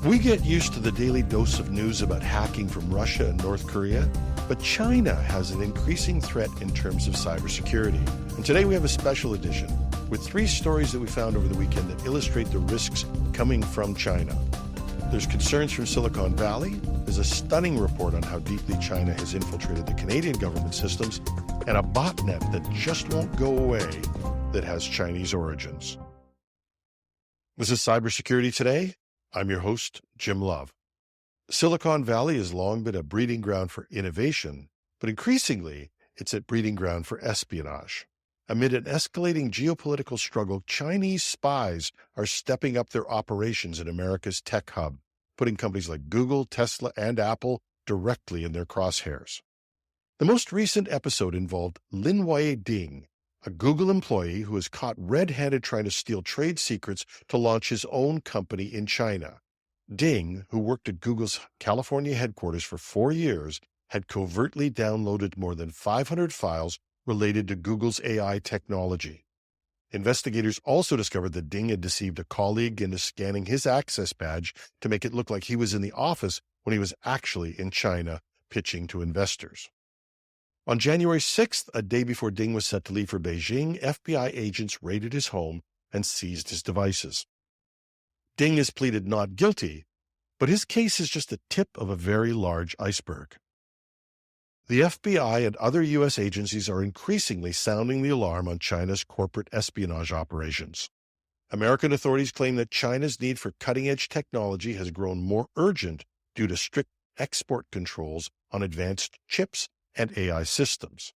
We get used to the daily dose of news about hacking from Russia and North Korea, but China has an increasing threat in terms of cybersecurity. And today we have a special edition with 3 stories that we found over the weekend that illustrate the risks coming from China. There's concerns from Silicon Valley, there's a stunning report on how deeply China has infiltrated the Canadian government systems, and a botnet that just won't go away that has Chinese origins. This is Cybersecurity Today. I'm your host, Jim Love. Silicon Valley has long been a breeding ground for innovation, but increasingly, it's a breeding ground for espionage. Amid an escalating geopolitical struggle, Chinese spies are stepping up their operations in America's tech hub, putting companies like Google, Tesla, and Apple directly in their crosshairs. The most recent episode involved Linwei Ding, a Google employee who was caught red-handed trying to steal trade secrets to launch his own company in China. Ding, who worked at Google's California headquarters for 4 years, had covertly downloaded more than 500 files related to Google's AI technology. Investigators also discovered that Ding had deceived a colleague into scanning his access badge to make it look like he was in the office when he was actually in China pitching to investors. On January 6th, a day before Ding was set to leave for Beijing, FBI agents raided his home and seized his devices. Ding has pleaded not guilty, but his case is just the tip of a very large iceberg. The FBI and other U.S. agencies are increasingly sounding the alarm on China's corporate espionage operations. American authorities claim that China's need for cutting-edge technology has grown more urgent due to strict export controls on advanced chips and AI systems.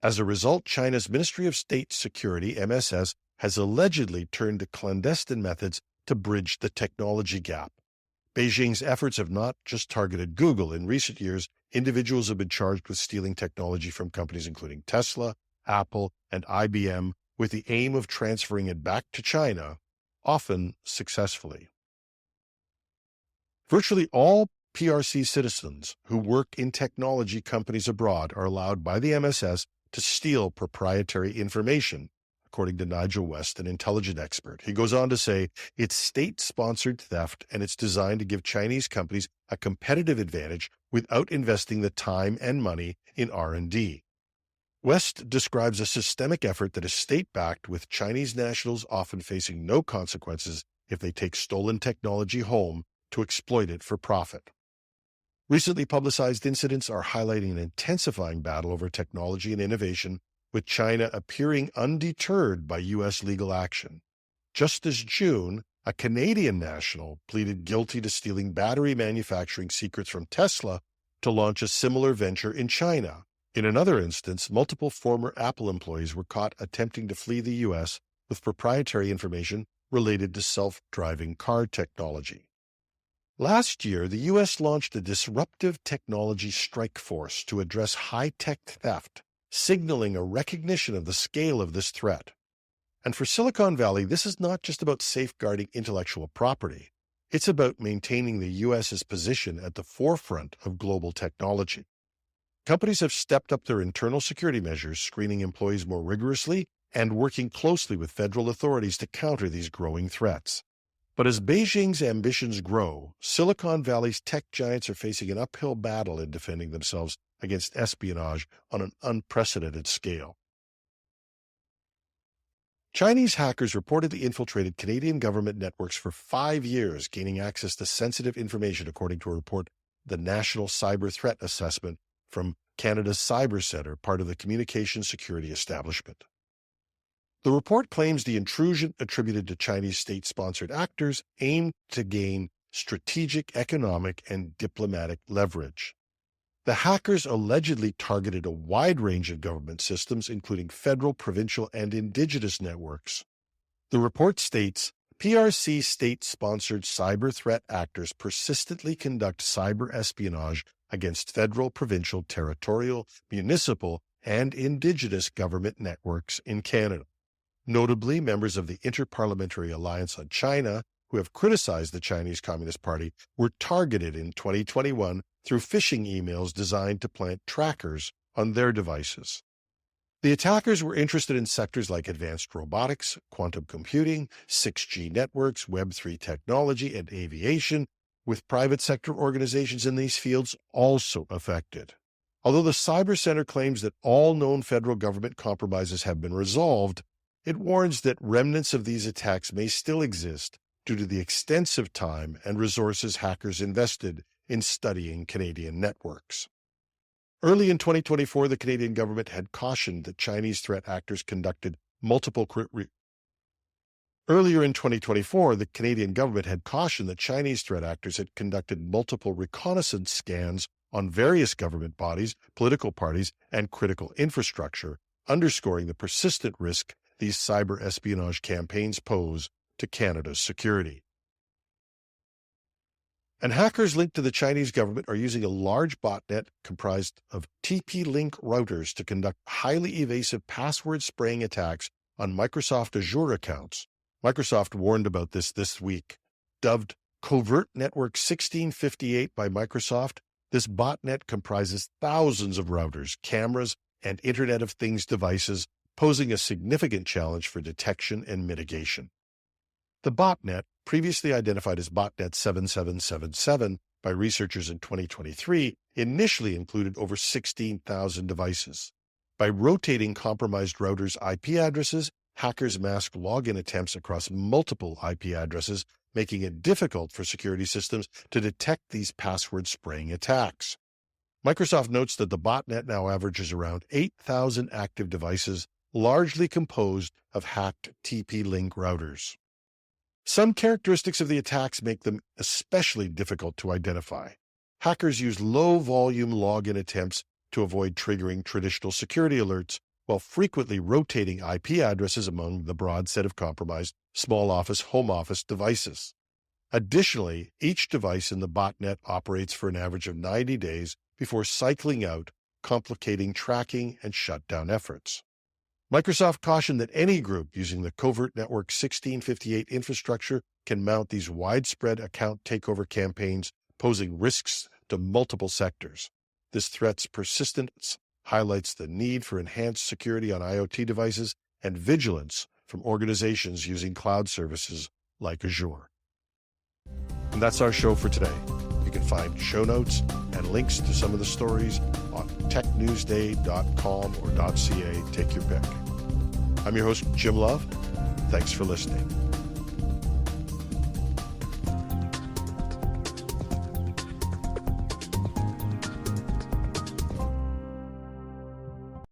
As a result, China's Ministry of State Security, MSS, has allegedly turned to clandestine methods to bridge the technology gap. Beijing's efforts have not just targeted Google. In recent years, individuals have been charged with stealing technology from companies including Tesla, Apple, and IBM with the aim of transferring it back to China, often successfully. Virtually all PRC citizens who work in technology companies abroad are allowed by the MSS to steal proprietary information, according to Nigel West, an intelligence expert. He goes on to say, it's state-sponsored theft and it's designed to give Chinese companies a competitive advantage without investing the time and money in R&D. West describes a systemic effort that is state-backed, with Chinese nationals often facing no consequences if they take stolen technology home to exploit it for profit. Recently publicized incidents are highlighting an intensifying battle over technology and innovation, with China appearing undeterred by U.S. legal action. Just this June, a Canadian national pleaded guilty to stealing battery manufacturing secrets from Tesla to launch a similar venture in China. In another instance, multiple former Apple employees were caught attempting to flee the U.S. with proprietary information related to self-driving car technology. Last year, the U.S. launched a disruptive technology strike force to address high-tech theft, signaling a recognition of the scale of this threat. And for Silicon Valley, this is not just about safeguarding intellectual property. It's about maintaining the U.S.'s position at the forefront of global technology. Companies have stepped up their internal security measures, screening employees more rigorously and working closely with federal authorities to counter these growing threats. But as Beijing's ambitions grow, Silicon Valley's tech giants are facing an uphill battle in defending themselves against espionage on an unprecedented scale. Chinese hackers reportedly infiltrated Canadian government networks for 5 years, gaining access to sensitive information, according to a report, the National Cyber Threat Assessment from Canada's Cyber Centre, part of the Communications Security Establishment. The report claims the intrusion attributed to Chinese state-sponsored actors aimed to gain strategic, economic, and diplomatic leverage. The hackers allegedly targeted a wide range of government systems, including federal, provincial, and indigenous networks. The report states, PRC state-sponsored cyber threat actors persistently conduct cyber espionage against federal, provincial, territorial, municipal, and indigenous government networks in Canada. Notably, members of the Interparliamentary Alliance on China, who have criticized the Chinese Communist Party, were targeted in 2021 through phishing emails designed to plant trackers on their devices. The attackers were interested in sectors like advanced robotics, quantum computing, 6G networks, Web3 technology, and aviation, with private sector organizations in these fields also affected. Although the Cyber Center claims that all known federal government compromises have been resolved, it warns that remnants of these attacks may still exist due to the extensive time and resources hackers invested in studying Canadian networks. Early in 2024, the Canadian government had cautioned that Chinese threat actors conducted multiple Earlier in 2024, the Canadian government had cautioned that Chinese threat actors had conducted multiple reconnaissance scans on various government bodies, political parties, and critical infrastructure, underscoring the persistent risk these cyber espionage campaigns pose to Canada's security. And hackers linked to the Chinese government are using a large botnet comprised of TP-Link routers to conduct highly evasive password-spraying attacks on Microsoft Azure accounts. Microsoft warned about this week. Dubbed Covert Network 1658 by Microsoft, this botnet comprises thousands of routers, cameras, and Internet of Things devices, posing a significant challenge for detection and mitigation. The botnet, previously identified as Botnet 7777 by researchers in 2023, initially included over 16,000 devices. By rotating compromised routers' IP addresses, hackers masked login attempts across multiple IP addresses, making it difficult for security systems to detect these password-spraying attacks. Microsoft notes that the botnet now averages around 8,000 active devices, largely composed of hacked TP-Link routers. Some characteristics of the attacks make them especially difficult to identify. Hackers use low-volume login attempts to avoid triggering traditional security alerts, while frequently rotating IP addresses among the broad set of compromised small office, home office devices. Additionally, each device in the botnet operates for an average of 90 days before cycling out, complicating tracking and shutdown efforts. Microsoft cautioned that any group using the Covert Network 1658 infrastructure can mount these widespread account takeover campaigns, posing risks to multiple sectors. This threat's persistence highlights the need for enhanced security on IoT devices and vigilance from organizations using cloud services like Azure. And that's our show for today. You can find show notes and links to some of the stories on technewsday.com or .ca. Take your pick. I'm your host, Jim Love. Thanks for listening.